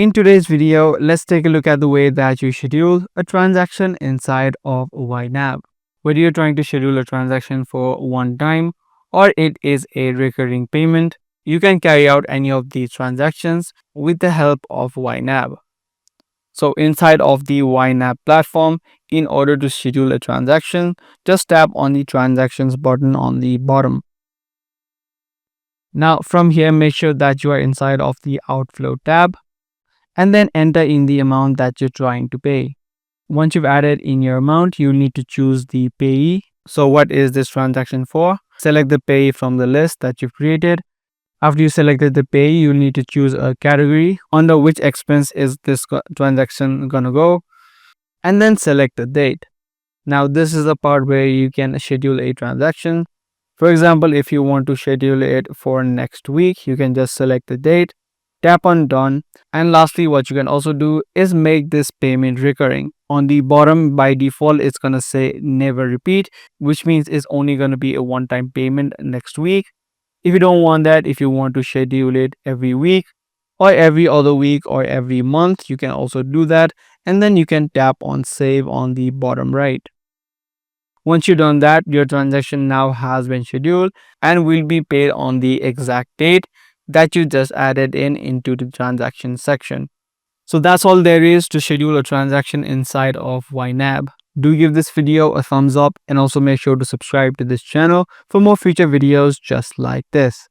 In today's video, let's take a look at the way that you schedule a transaction inside of YNAB. Whether you're trying to schedule a transaction for one time or it is a recurring payment, you can carry out any of these transactions with the help of YNAB. So inside of the YNAB platform, in order to schedule a transaction, just tap on the transactions button on the bottom. Now from here, make sure that you are inside of the Outflow tab and then enter in the amount that you're trying to pay. Once you've added in your amount, you need to choose the payee. So what is this transaction for? Select the payee from the list that you've created. After you selected the payee, you need to choose a category under which expense is this transaction gonna go, and then select the date. Now this is the part where you can schedule a transaction. For example, if you want to schedule it for next week, you can just select the date, tap on done, and lastly what you can also do is make this payment recurring. On the bottom, by default, it's gonna say never repeat, which means it's only gonna be a one-time payment next week. If you don't want that, if you want to schedule it every week or every other week or every month, you can also do that, and then you can tap on save on the bottom right. Once you've done that, your transaction now has been scheduled and will be paid on the exact date that you just added into the transaction section. So that's all there is to schedule a transaction inside of YNAB. Do give this video a thumbs up and also make sure to subscribe to this channel for more future videos just like this.